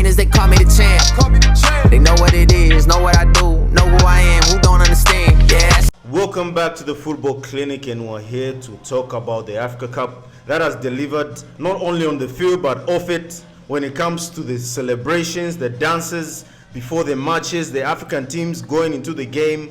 Hyenas, they call me the champ. They know what it is, know what I do, know who I am, who don't understand. Yeah. Welcome back to the Football Clinic, and we're here to talk about the Africa Cup that has delivered not only on the field but off it when it comes to the celebrations, the dances before the matches, the African teams going into the game.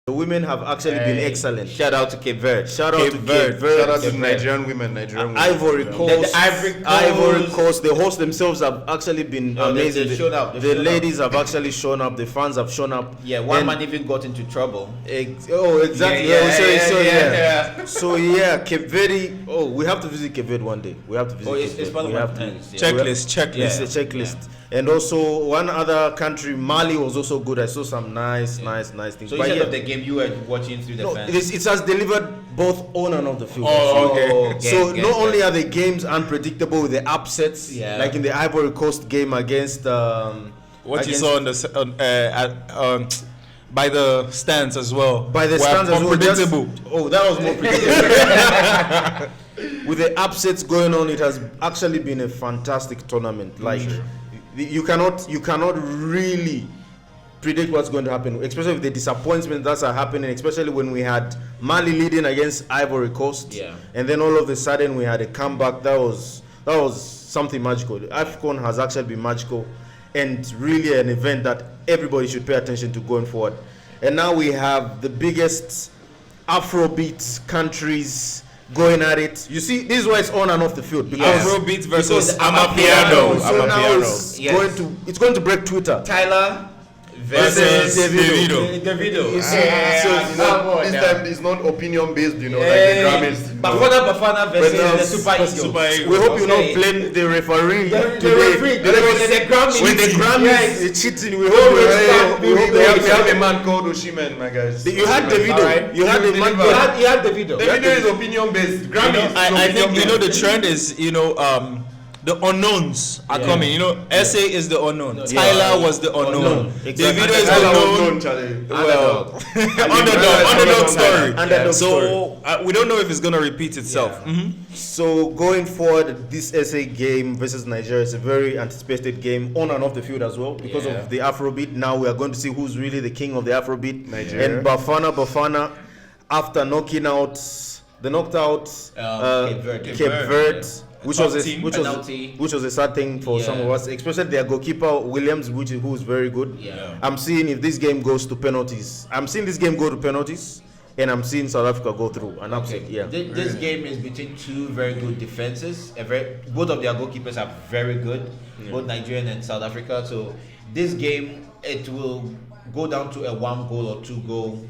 The women have actually been excellent. Shout out to Cape Verde. Shout out to Cape Verde. Shout out to Nigerian women. Ivory Coast. Ivory Coast. The hosts themselves have actually been amazing. They showed up. The ladies have actually shown up. The fans have shown up. Yeah, one man even got into trouble. Exactly. Yeah. So Cape Verde. Oh, we have to visit Cape Verde one day. We have to visit. It's part of my plans. Checklist. It's a checklist. Yeah. And also one other country, Mali, was also good. I saw some nice things. So instead of the game, you were watching through the fans? It has delivered both on and off the field. Okay. Not only are the games unpredictable with the upsets, like in the Ivory Coast game against you saw on by the stands as well. By the stands as well. Unpredictable. That was more predictable. With the upsets going on, it has actually been a fantastic tournament. You cannot really predict what's going to happen, especially with the disappointments that are happening, especially when we had Mali leading against Ivory Coast, and then all of a sudden we had a comeback. That was something magical. AFCON has actually been magical and really an event that everybody should pay attention to going forward. And now we have the biggest Afrobeat countries going at it. You see, this is why it's on and off the field. Because Afrobeat versus Amapiano. So now it's going to break Twitter. Tyler versus Davido. This time it's not opinion based, like the Grammys. Bafana versus the Super Eagles. We hope you not blame the referee today. When the Grammys is cheating, we hope we have a man called Oshiman, my guys. You had Davido. You had Davido. Davido is opinion based. Grammys. I think the trend is the unknowns are coming. SA is the unknown. Tyler was the unknown. Exactly. Davido is unknown. Well, underdog story. We don't know if it's gonna repeat itself. So going forward, this SA game versus Nigeria is a very anticipated game on and off the field as well because of the Afrobeat. Now we are going to see who's really the king of the Afrobeat. Nigeria. And Bafana, after knocking out Cape Verde. Which was a sad thing for some of us, especially their goalkeeper Williams, who is very good. I'm seeing if this game goes to penalties. I'm seeing this game go to penalties, and I'm seeing South Africa go through an upset. This game is between two very good defenses. Both of their goalkeepers are very good, both Nigerian and South Africa. So this game, it will go down to a 1-goal or 2-goal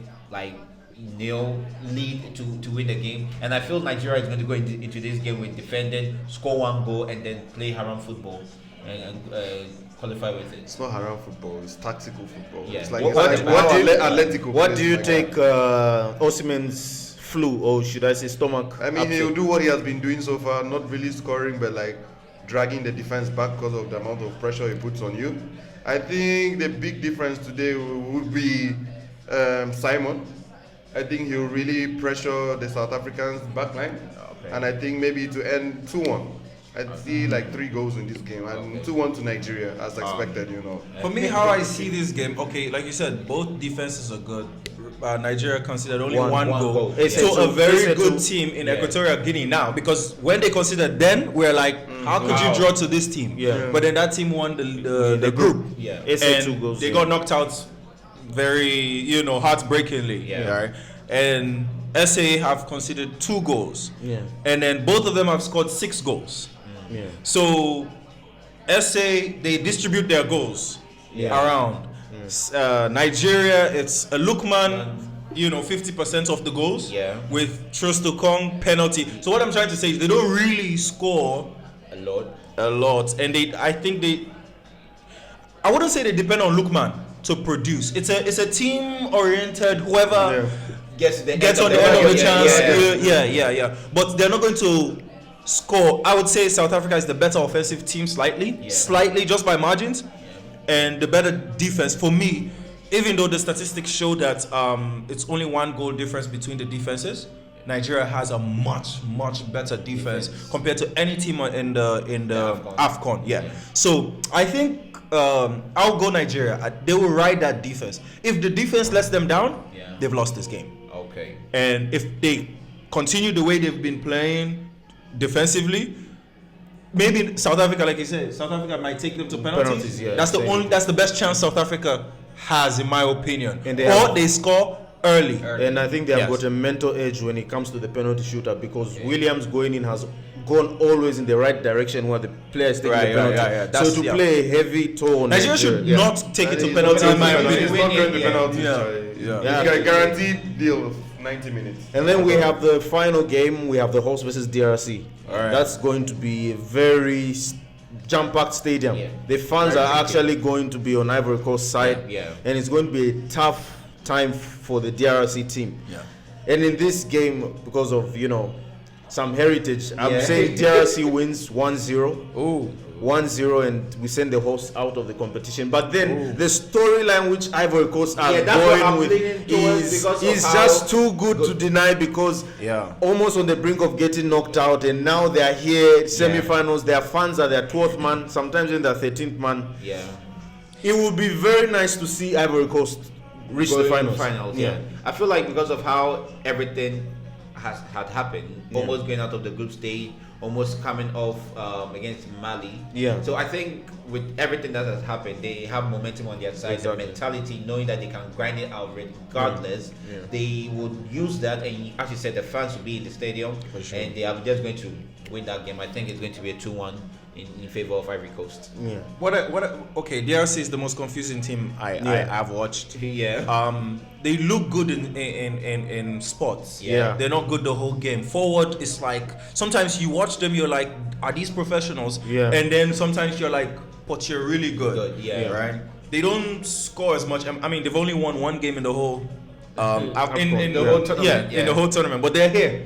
lead to win the game, and I feel Nigeria is going to go into this game with defending, score 1 goal, and then play haram football and qualify with it. It's not haram football; it's tactical football. Yeah. It's What do you take Osimhen's flu, or should I say stomach? I mean, he'll do what he has been doing so far, not really scoring, but dragging the defense back because of the amount of pressure he puts on you. I think the big difference today would be Simon. I think he'll really pressure the South Africans backline, and I think maybe to end 2-1. I see 3 goals in this game, and 2-1 to Nigeria as expected. For me, how I see this game, like you said, both defenses are good. Nigeria considered only one goal. So a very good team in Equatorial Guinea now, because when they considered then, we're like, how could you draw to this team? But then that team won the group. And they got knocked out very, heartbreakingly. Right? And SA have conceded 2 goals. And then both of them have scored 6 goals. So SA, they distribute their goals around. Nigeria, it's a Lookman, 50% of the goals with Trostokong penalty. So what I'm trying to say is they don't really score a lot. And I think I wouldn't say they depend on Lookman to produce. It's a team oriented. Whoever gets on the end of the chance. Yeah. But they're not going to score. I would say South Africa is the better offensive team slightly just by margins, and the better defense for me. Even though the statistics show that it's only 1 goal difference between the defenses, Nigeria has a much better defense compared to any team in the AFCON. Yeah. So I think I'll go Nigeria. They will ride that defense. If the defense lets them down, they've lost this game. Okay. And if they continue the way they've been playing defensively, maybe South Africa, like you said, South Africa might take them to penalties. That's the best chance South Africa has, in my opinion. Or they score early. And I think they have got a mental edge when it comes to the penalty shootout, because Williams going in has gone always in the right direction where the player is taking the penalty. So to play a heavy toe on Nigeria should not take it to penalty, in my opinion. It's not going to penalty. Yeah. Guaranteed deal of 90 minutes. And then we have the final game. We have the host versus DRC. That's going to be a very jam-packed stadium. The fans are actually going to be on Ivory Coast side, and it's going to be a tough time for the DRC team. And in this game, because of some heritage, I'm saying DRC wins 1-0. 1-0, and we send the host out of the competition. But then the storyline which Ivory Coast are going with is just too good to deny, because almost on the brink of getting knocked out, and now they are here, semi-finals. Their fans are their 12th man, sometimes in their 13th man. It would be very nice to see Ivory Coast reach the finals. I feel like because of how everything had happened, almost going out of the group stage, almost coming off against Mali. So I think with everything that has happened, they have momentum on their side, the mentality, knowing that they can grind it out regardless. They would use that, and as you said, the fans will be in the stadium, and they are just going to win that game. I think it's going to be a 2-1 in favor of Ivory Coast. Okay, DRC is the most confusing team I've watched. They look good in sports. They're not good the whole game. Forward is like, sometimes you watch them, you're like, are these professionals? And then sometimes you're like, but you're really good. Right? They don't score as much. I mean, they've only won 1 game in the whole in the whole tournament, but they're here.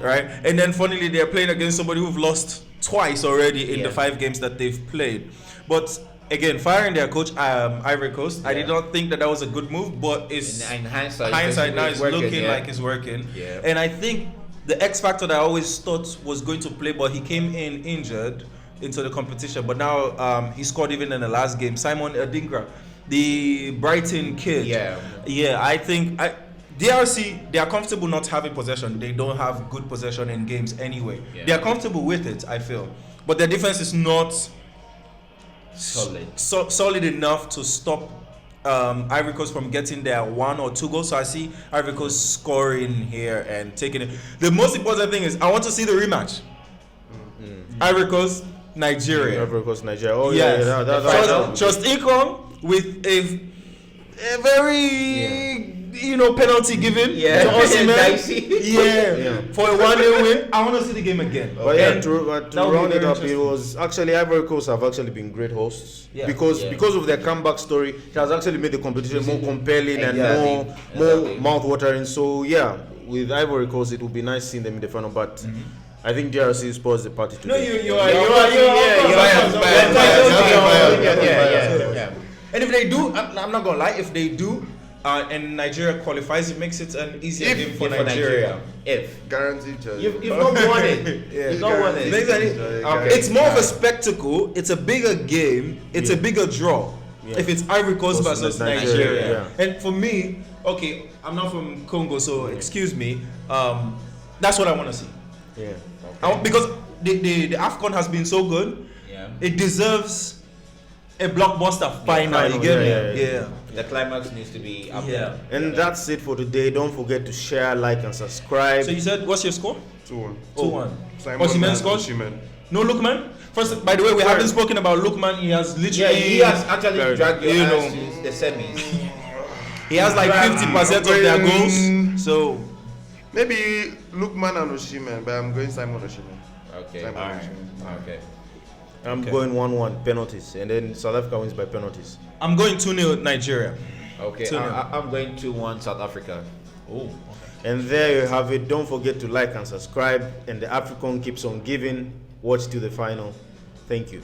Right? And then funnily, they're playing against somebody who've lost twice already in the 5 games that they've played. But again, firing their coach, Ivory Coast, I did not think that was a good move, but it's in hindsight now it's looking like it's working. And I think the X factor that I always thought was going to play, but he came in injured into the competition, but now he scored even in the last game. Simon Adingra, the Brighton kid. I think DRC, they are comfortable not having possession. They don't have good possession in games anyway. They are comfortable with it, I feel, but their defense is not solid enough to stop Ivory Coast from getting their 1 or 2 goals. So I see Ivory Coast scoring here and taking it. The most important thing is I want to see the rematch. Ivory Coast, Nigeria. Ivory Coast, Nigeria. Just Ikon with a very penalty given to Osimhen. For a 1-0 win. I want to see the game again. But to round it up, it was actually Ivory Coast have actually been great hosts because of their comeback story. It has actually made the competition more compelling and more mouth-watering. So with Ivory Coast, it would be nice seeing them in the final, but. I think DRC spoils the party today. No, you are. And if they do, I'm not gonna lie. If they do, and Nigeria qualifies, it makes it an easier game for Nigeria. Guaranteed. You've not won it. You've not won it. It's more of a spectacle. It's a bigger game. It's a bigger draw. If it's Ivory Coast versus Nigeria. And for me, okay, I'm not from Congo, so excuse me. That's what I want to see. Because the AFCON has been so good, it deserves a blockbuster final. You get me? The climax needs to be up there. And that's it for today. Don't forget to share, like, and subscribe. So you said, what's your score? 2-1. 2-1. Osimhen scores? No Lookman? First, by the way, we haven't spoken about Lookman. He has literally... he has actually dragged your ass to the semis. He has like 50% of their goals. So... maybe Lookman and Osimhen, but I'm going Simon Osimhen. Okay. Simon All right. Osimhen. Okay. I'm Okay. going 1-1 penalties, and then South Africa wins by penalties. I'm going 2-0 Nigeria. Okay, 2-0. I'm going 2-1 South Africa. Oh. And there you have it. Don't forget to like and subscribe. And the AFCON keeps on giving. Watch till the final. Thank you.